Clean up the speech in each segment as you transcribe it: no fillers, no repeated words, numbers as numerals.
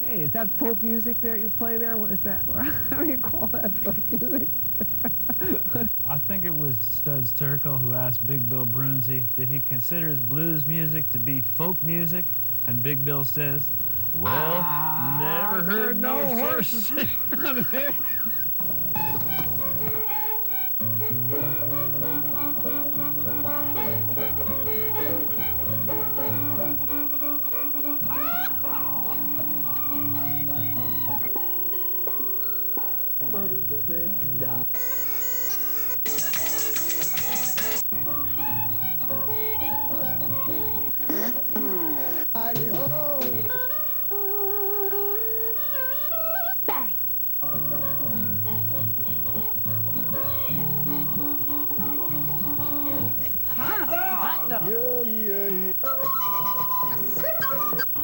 Hey, is that folk music that you play there? What is that? How do you call that folk music? I think it was Studs Terkel who asked Big Bill Brunzi, did he consider his blues music to be folk music? And Big Bill says, well, never heard no horse.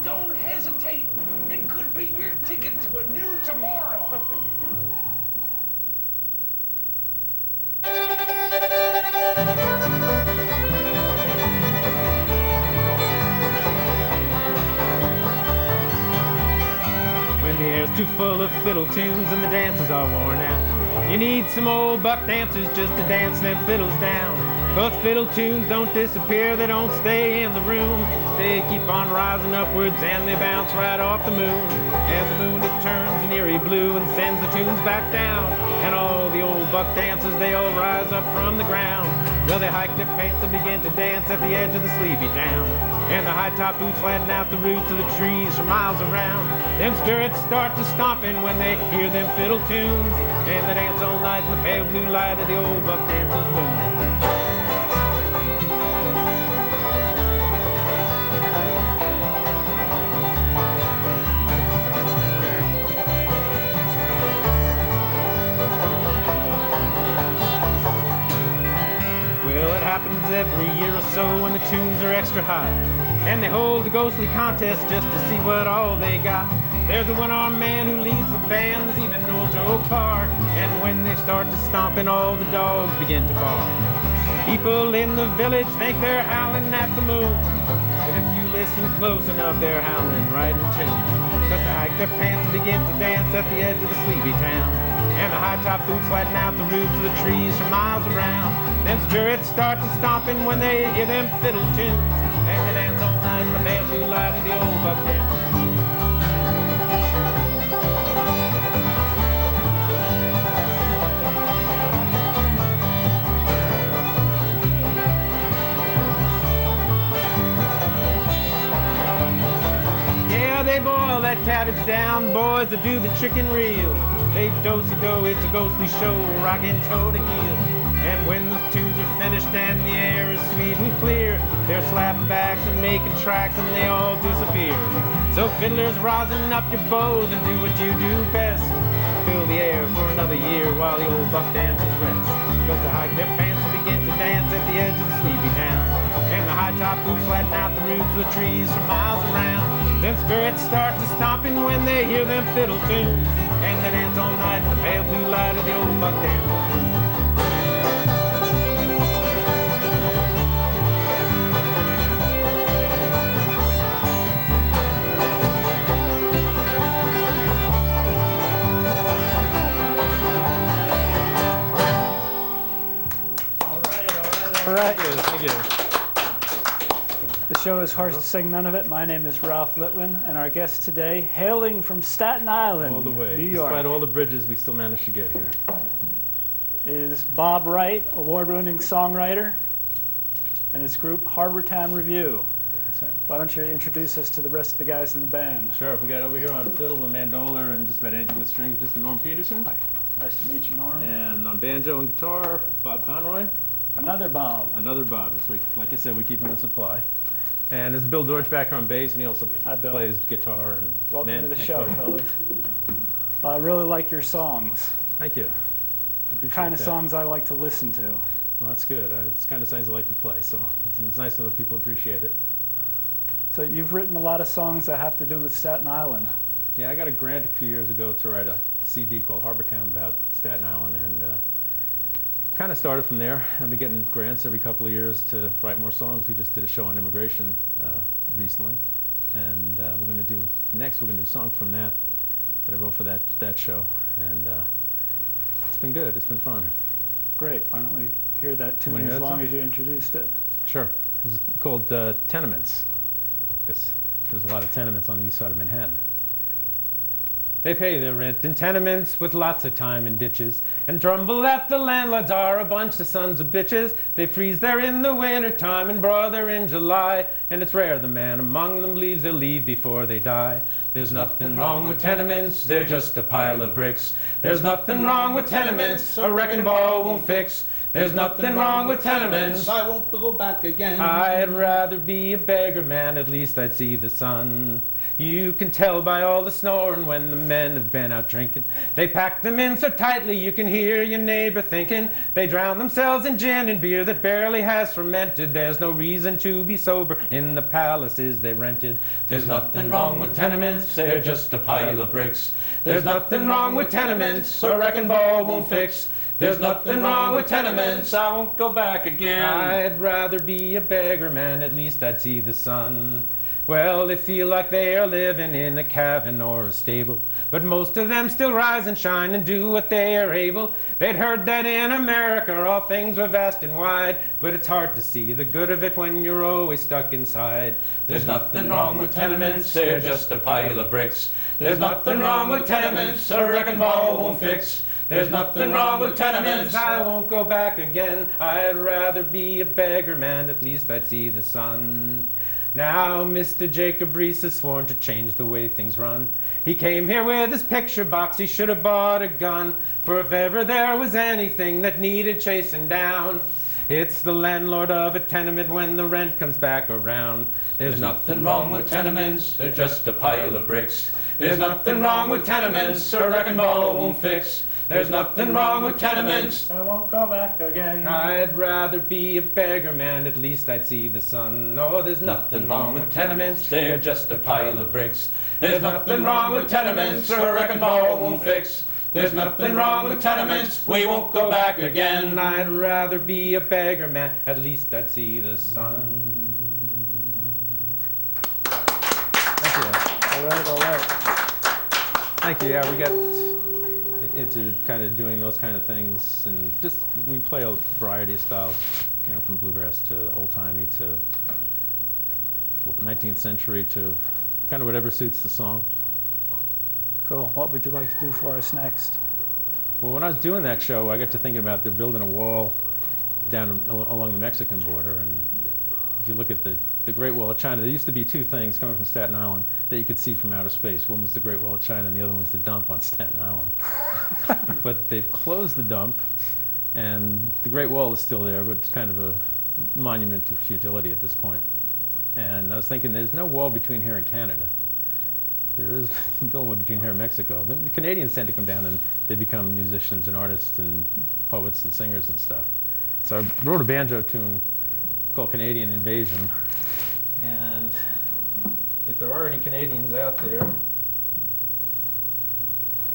Don't hesitate. It could be your ticket to a new tomorrow. When the air's too full of fiddle tunes and the dances are worn out, you need some old buck dancers just to dance them fiddles down. 'Cause fiddle tunes don't disappear, they don't stay in the room. They keep on rising upwards and they bounce right off the moon. And the moon, it turns an eerie blue and sends the tunes back down. And all the old buck dancers, they all rise up from the ground. Well, they hike their pants and begin to dance at the edge of the sleepy town. And the high-top boots flatten out the roots of the trees for miles around. Them spirits start to stomping when they hear them fiddle tunes. And they dance all night in the pale blue light of the old buck dancer's moon. Happens every year or so when the tunes are extra hot, and they hold a ghostly contest just to see what all they got. There's a one-armed man who leads the band, there's even old Joe Clark, and when they start to stomp and all the dogs begin to bark, people in the village think they're howling at the moon, but if you listen close enough, they're howling right in tune. 'Cause they hike their pants and begin to dance at the edge of the sleepy town. And the high-top boots flatten out the roots of the trees for miles around. Them spirits start to stomping when they hear them fiddle tunes. And they dance all night in the pale blue light of the old buck dance. Yeah, they boil that cabbage down, boys that do the chicken reel. They do-si-do, it's a ghostly show, rockin' toe to heel. And when the tunes are finished and the air is sweet and clear, they're slapping backs and making tracks and they all disappear. So fiddlers, rosin up your bows and do what you do best. Fill the air for another year while the old buck dancers rest. 'Cause they hike their pants and begin to dance at the edge of the sleepy town. And the high-top boots flatten out the roots of the trees for miles around. Them spirits start to stomping when they hear them fiddle tunes. And they dance all night in the pale blue light of the old buck dance. All right. Thank you. The show is Horse to Sing None of It. My name is Ralph Litwin, and our guest today, hailing from Staten Island, All the way. New York, Despite all the bridges, we still managed to get here. is Bob Wright, award-winning songwriter, and his group Harbortown Revue. That's right. Why don't you introduce us to the rest of the guys in the band? Sure. We got over here on fiddle and mandola and just about anything with strings, Mr. Norm Peterson. Hi. Nice to meet you, Norm. And on banjo and guitar, Bob Conroy. Another Bob. Another Bob. That's right. Like I said, we keep him in supply. And there's Bill Dorch back on bass, and he also Hi, Bill. plays guitar and Welcome to the show, fellas. I really like your songs. Thank you. Appreciate Kind of that. songs I like to listen to. Well, that's good. It's kind of songs I like to play, so it's nice to know people appreciate it. So you've written a lot of songs that have to do with Staten Island. Yeah, I got a grant a few years ago to write a CD called Harbortown about Staten Island, and kind of started from there. I've been getting grants every couple of years to write more songs. We just did a show on immigration recently, And we're going to do a song from that I wrote for that show. And it's been good. It's been fun. Great. Why don't we hear that tune Wanna hear as that long song? as you introduced it? Sure. It's called Tenements, because there's a lot of tenements on the east side of Manhattan. They pay their rent in tenements with lots of time in ditches, and grumble that the landlords are a bunch of sons of bitches. They freeze there in the winter time and broil there in July, and it's rare the man among them leaves, they'll leave before they die. There's nothing wrong with tenements, they're just a pile of bricks. There's nothing wrong with tenements, a wrecking ball won't fix. There's nothing wrong with tenements, I won't go back again. I'd rather be a beggar man, at least I'd see the sun. You can tell by all the snoring when the men have been out drinking. They pack them in so tightly you can hear your neighbor thinking. They drown themselves in gin and beer that barely has fermented. There's no reason to be sober in the palaces they rented. There's nothing wrong with tenements, they're just a pile of bricks. There's nothing wrong with tenements, a wrecking ball won't fix. There's nothing wrong with tenements, I won't go back again. I'd rather be a beggar man, at least I'd see the sun. Well, they feel like they are living in a cabin or a stable, but most of them still rise and shine and do what they are able. They'd heard that in America all things were vast and wide, but it's hard to see the good of it when you're always stuck inside. There's nothing wrong with tenements, they're just a pile of bricks. There's nothing wrong with tenements, a wrecking ball won't fix. There's nothing wrong with tenements, I won't go back again. I'd rather be a beggar man, at least I'd see the sun. Now Mr. Jacob Reese has sworn to change the way things run. He came here with his picture box, he should have bought a gun. For if ever there was anything that needed chasing down, it's the landlord of a tenement when the rent comes back around. There's nothing wrong with tenements, they're just a pile of bricks. There's nothing wrong with tenements, a wrecking ball won't fix. There's nothing wrong with tenements, I won't go back again. I'd rather be a beggar man, at least I'd see the sun. No, there's nothing wrong with tenements, they're just a pile of bricks. There's nothing wrong with tenements, a wrecking ball won't fix. There's nothing wrong with tenements, we won't go back again. I'd rather be a beggar man, at least I'd see the sun. Thank you. All right. Thank you. Yeah, we got into kind of doing those kind of things, and just we play a variety of styles, you know, from bluegrass to old-timey to 19th century to kind of whatever suits the song. Cool. What would you like to do for us next? Well, when I was doing that show, I got to thinking about they're building a wall down along the Mexican border, and if you look at the Great Wall of China, there used to be two things coming from Staten Island that you could see from outer space. One was the Great Wall of China, and the other one was the dump on Staten Island. But they've closed the dump, and the Great Wall is still there, but it's kind of a monument of futility at this point. And I was thinking, there's no wall between here and Canada. There is a building between here and Mexico. The Canadians tend to come down and they become musicians and artists and poets and singers and stuff. So I wrote a banjo tune called Canadian Invasion. And if there are any Canadians out there,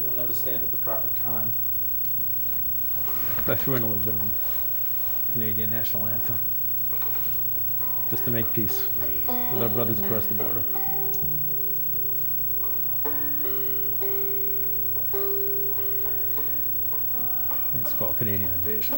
you'll know to stand at the proper time. I threw in a little bit of the Canadian national anthem, just to make peace with our brothers across the border. It's called Canadian Invasion.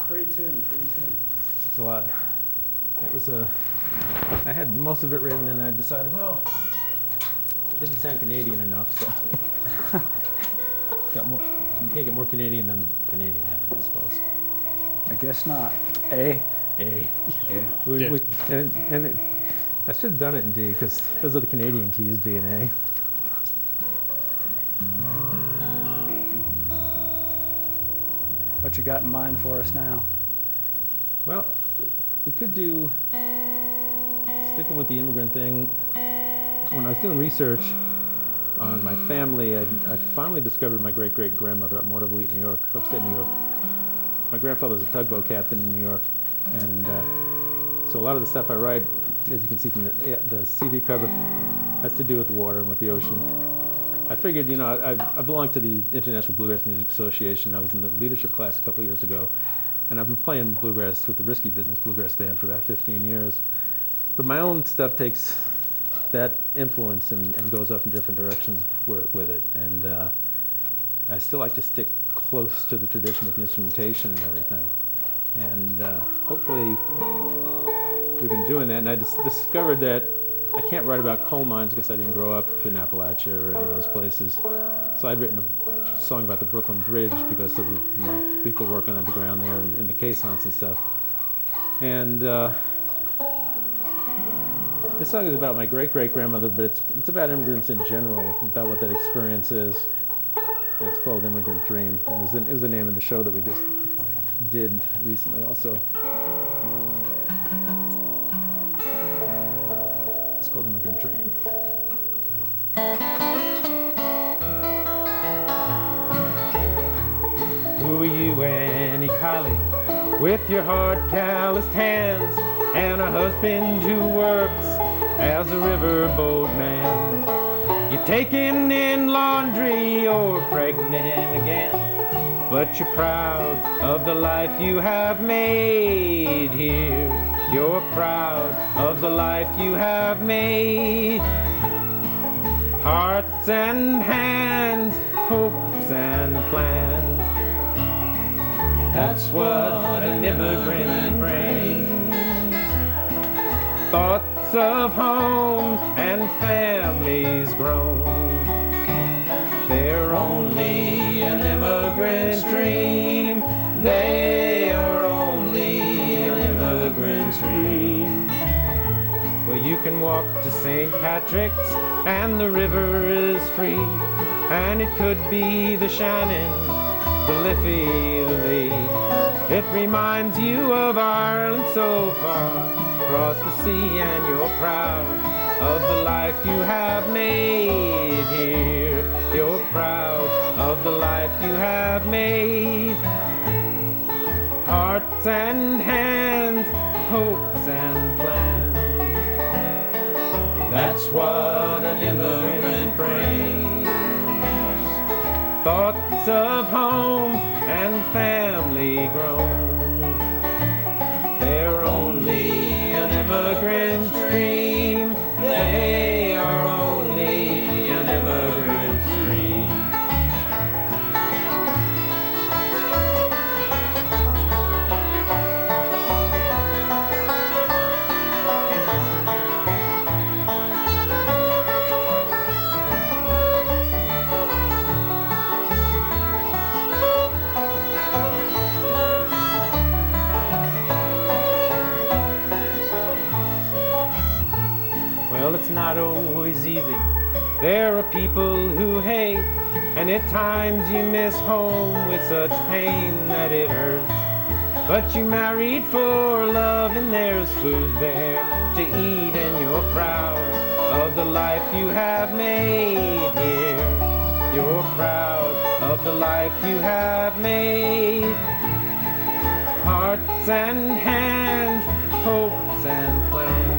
Pretty tune, pretty tune. It's a lot. It was I had most of it written, and I decided, well, it didn't sound Canadian enough, so got more. You can't get more Canadian than Canadian anthem, I suppose. I guess not. A. A. Yeah. I should have done it in D because those are the Canadian keys, D and A. What you got in mind for us now? Well, we could do, sticking with the immigrant thing, when I was doing research on my family, I finally discovered my great-great-grandmother up in Waterville, New York, upstate New York. My grandfather was a tugboat captain in New York, and so a lot of the stuff I write, as you can see from the CD cover, has to do with the water and with the ocean. I figured, you know, I belong to the International Bluegrass Music Association. I was in the leadership class a couple years ago, and I've been playing bluegrass with the Risky Business Bluegrass Band for about 15 years. But my own stuff takes that influence and goes off in different directions with it. And I still like to stick close to the tradition with the instrumentation and everything. And hopefully we've been doing that. And I just discovered that I can't write about coal mines because I didn't grow up in Appalachia or any of those places. So I'd written a song about the Brooklyn Bridge because of the people working underground there and in the caissons and stuff. And this song is about my great-great-grandmother, but it's about immigrants in general, about what that experience is. And it's called Immigrant Dream. It was the name of the show that we just did recently also. It's called Immigrant Dream. Who are you, Annie Colley, with your hard, calloused hands, and a husband who works as a riverboat man? You're taking in laundry or pregnant again, but you're proud of the life you have made here. You're proud of the life you have made. Hearts and hands, hopes and plans. That's what an immigrant brings. Thoughts of home and families grown. They're only an immigrant's dream. They are only an immigrant's dream. Well, you can walk to St. Patrick's and the river is free, and it could be the Shannon, the Liffey, the Lee. It reminds you of Ireland so far across the sea, and you're proud of the life you have made here. You're proud of the life you have made. Hearts and hands, hopes and plans. That's what an immigrant brings. Thoughts of home and family grown. They're only an immigrant's dream. They are only an immigrant's dream. Well, it's not always easy. There are people who hate, and at times you miss home with such pain that it hurts. But you married for love, and there's food there to eat, and you're proud of the life you have made here. You're proud of the life you have made. Hearts and hands, hopes and plans.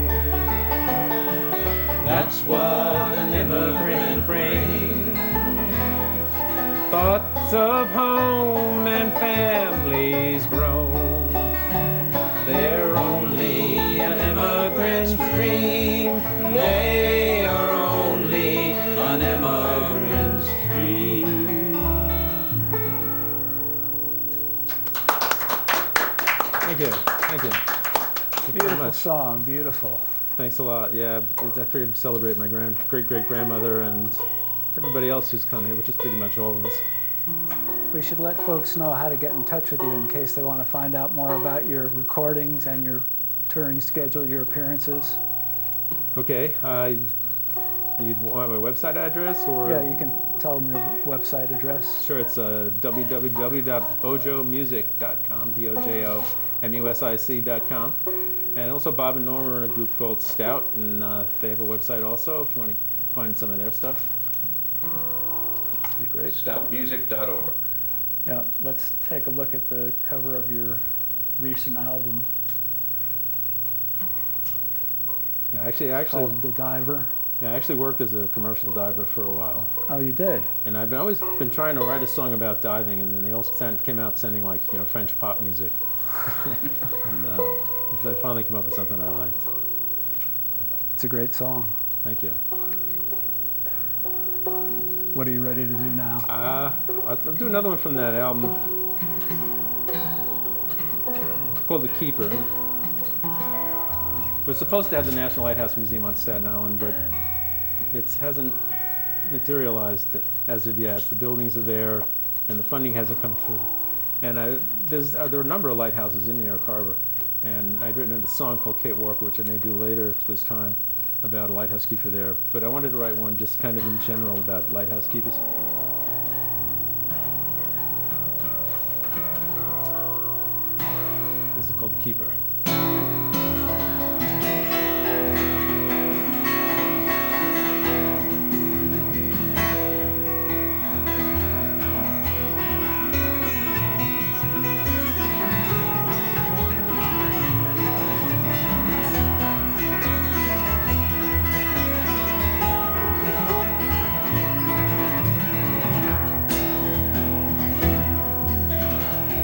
That's what an immigrant brings. Thoughts of home and families grown. They're only an immigrant's dream. They are only an immigrant's dream. Thank you. Thank you. Thank you very Beautiful much. song, beautiful. Thanks a lot. Yeah, I figured to celebrate my great-great-grandmother and everybody else who's come here, which is pretty much all of us. We should let folks know how to get in touch with you in case they want to find out more about your recordings and your touring schedule, your appearances. Okay, you want my website address or? Yeah, you can tell them your website address. Sure, it's www.bojomusic.com, BOJOMUSIC.com. And also Bob and Norma are in a group called Stout, and they have a website also if you want to find some of their stuff. That'd be great. Stoutmusic.org. Yeah, let's take a look at the cover of your recent album Yeah, actually, called The Diver. yeah, I actually worked as a commercial diver for a while. Oh, you did? And I've always been trying to write a song about diving, and then they also came out sending like, you know, French pop music. And I finally came up with something I liked. It's a great song. Thank you. What are you ready to do now? I'll do another one from that album called The Keeper. We're supposed to have the National Lighthouse Museum on Staten Island, but it hasn't materialized as of yet. The buildings are there, and the funding hasn't come through. And there are a number of lighthouses in New York Harbor, and I'd written a song called Kate Walker, which I may do later if it was time, about a lighthouse keeper there. But I wanted to write one just kind of in general about lighthouse keepers. This is called Keeper.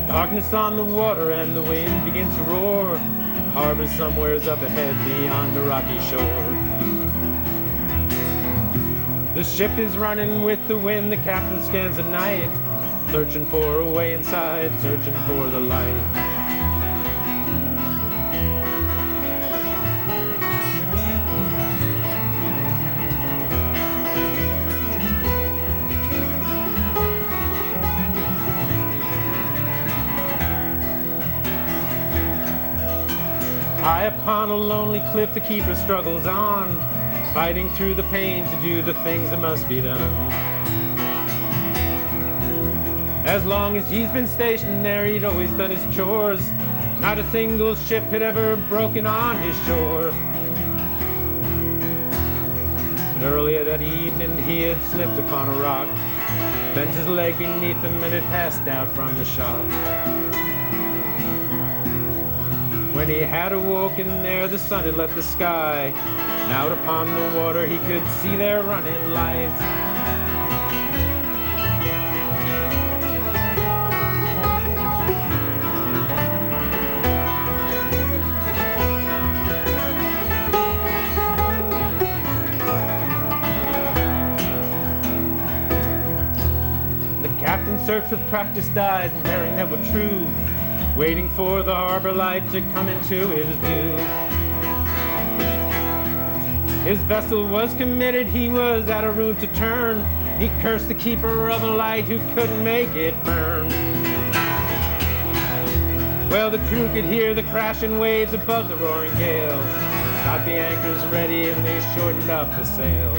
Darkness on the water and the wind begins to roar. Harbor somewhere's up ahead beyond the rocky shore. The ship is running with the wind, the captain scans the night, searching for a way inside, searching for the light. High upon a lonely cliff, the keeper struggles on, fighting through the pain to do the things that must be done. As long as he's been stationed there, he'd always done his chores. Not a single ship had ever broken on his shore. But earlier that evening, he had slipped upon a rock, bent his leg beneath him, and had passed out from the shock. When he had awoken there, the sun had left the sky. Out upon the water, he could see their running lights. The captain searched with practiced eyes, and bearing that were true, waiting for the harbor light to come into his view. His vessel was committed, he was out of room to turn. He cursed the keeper of a light who couldn't make it burn. Well, the crew could hear the crashing waves above the roaring gale. Got the anchors ready and they shortened up the sail.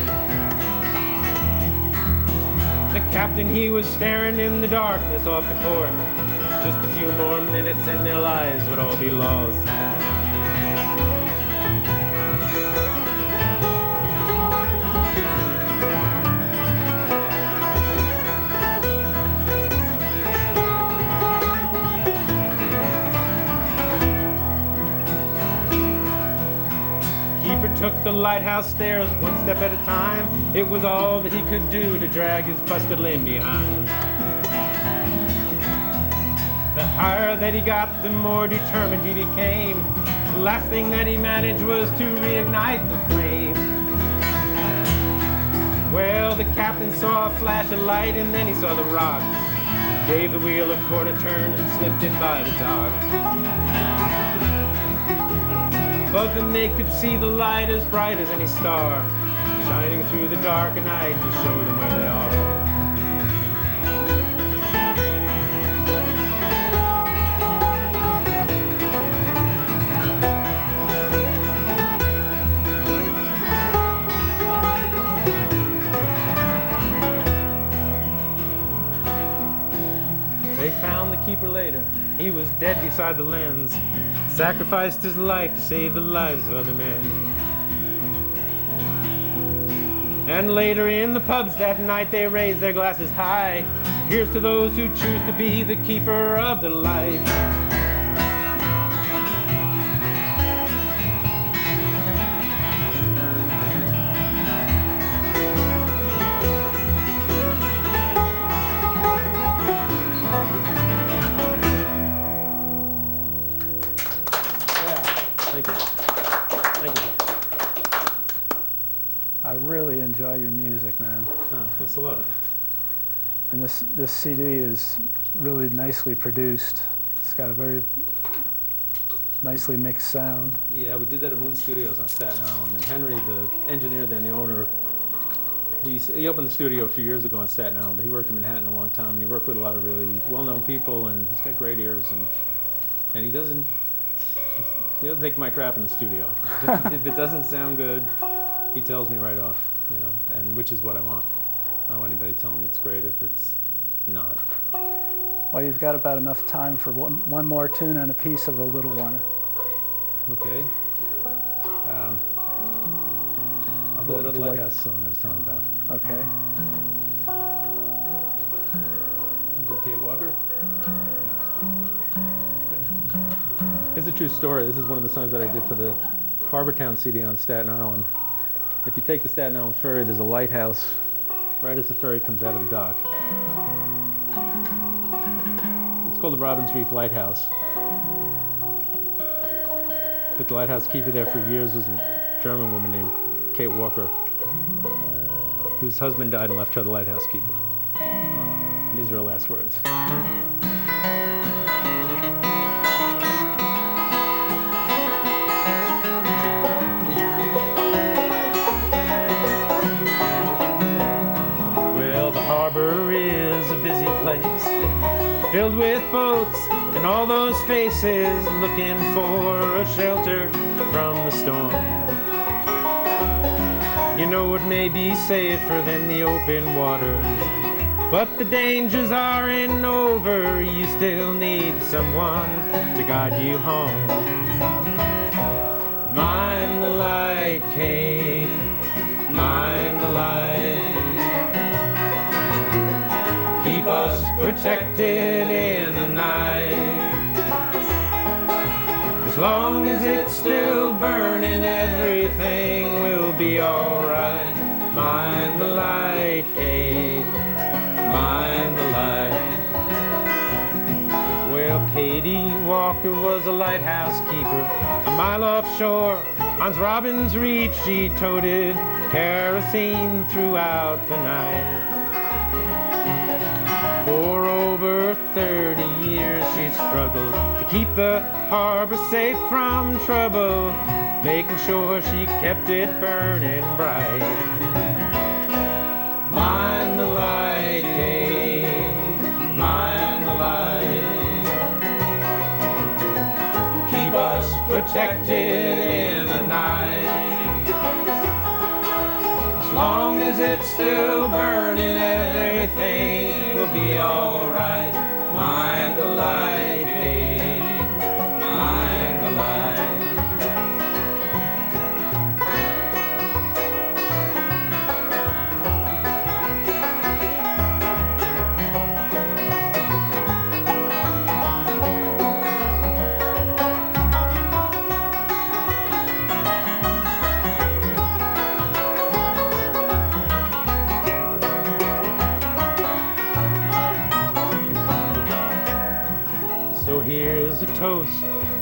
The captain, he was staring in the darkness off the port. Just a few more minutes and their lives would all be lost. Keeper took the lighthouse stairs one step at a time. It was all that he could do to drag his busted limb behind. The higher that he got, the more determined he became. The last thing that he managed was to reignite the flame. Well, the captain saw a flash of light and then he saw the rocks. Gave the wheel a quarter turn and slipped in by the dock. Above them they could see the light as bright as any star, shining through the dark at night to show them where they are. They found the keeper later. He was dead beside the lens, sacrificed his life to save the lives of other men. And later in the pubs that night they raised their glasses high. Here's to those who choose to be the keeper of the light. Thank you. Thank you. I really enjoy your music, man. Oh, thanks a lot. And this CD is really nicely produced. It's got a very nicely mixed sound. Yeah, we did that at Moon Studios on Staten Island. And Henry, the engineer there and the owner, he opened the studio a few years ago on Staten Island, but he worked in Manhattan a long time, and he worked with a lot of really well-known people, and he's got great ears, and he doesn't take my crap in the studio. If it doesn't sound good, he tells me right off, you know, and which is what I want. I don't want anybody telling me it's great if it's not. Well, you've got about enough time for one more tune and a piece of a little one. Okay. I'll go to the Lighthouse song I was telling you about. Okay. Do Kate Walker? It's a true story. This is one of the songs that I did for the Harbortown CD on Staten Island. If you take the Staten Island ferry, there's a lighthouse right as the ferry comes out of the dock. It's called the Robbins Reef Lighthouse. But the lighthouse keeper there for years was a German woman named Kate Walker, whose husband died and left her the lighthouse keeper. And these are her last words. Harbor is a busy place, filled with boats and all those faces looking for a shelter from the storm. You know it may be safer than the open waters, but the dangers aren't over. You still need someone to guide you home. Mind the light, Kate, mind the light. Keep us protected in the night. As long as it's still burning, everything will be alright. Mind the light, Kate, mind the light. Well, Katie Walker was a lighthouse keeper, a mile offshore on Robbins Reef. She toted kerosene throughout the night. For over 30 years she struggled to keep the harbor safe from trouble, making sure she kept it burning bright. Mind the light, Kate, mind the light. Keep us protected in the night. As long as it's still burning, everything will be alright. Mind the light, Kate, mind the light. So here's a toast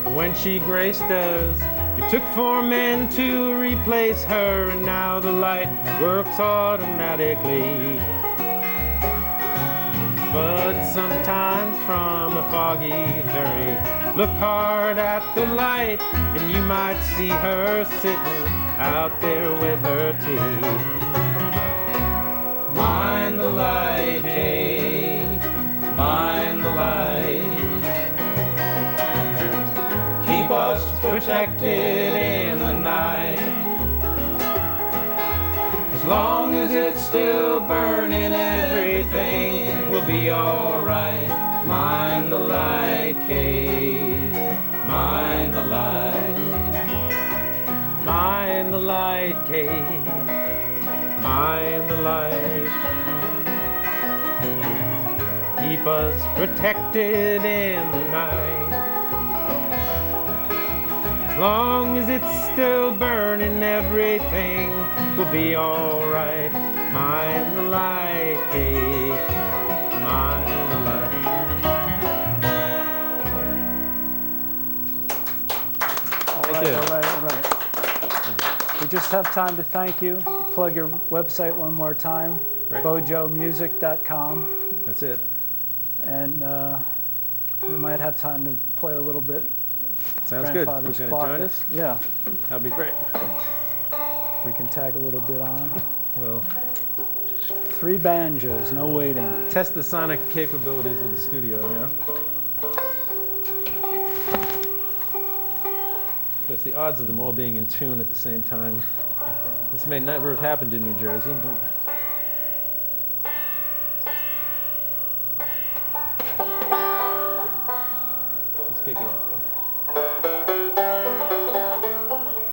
for when she graced us. It took 4 men to replace her, and now the light works automatically. but sometimes from a foggy ferry. Look hard at the light, and you might see her sitting out there with her tea. Mind the light, Kate, mind the light. Keep us protected in the night. As long as it's still burning, everything will be alright. Mind the light, Kate, mind the light. Mind the light, Kate, mind the light. Keep us protected in the night. As long as it's still burning, everything will be alright. Mind the light, Kate, mind the light. All right. We just have time to thank you. Plug your website one more time, Right. bojomusic.com. That's it. And we might have time to play a little bit. Sounds good. You're Grandfather's going to Clock. join us? Yeah, That'd be great. we can tag a little bit on. We'll 3 banjos, no waiting. test the sonic capabilities of the studio now. Because the odds of them all being in tune at the same time, this may never have happened in New Jersey, but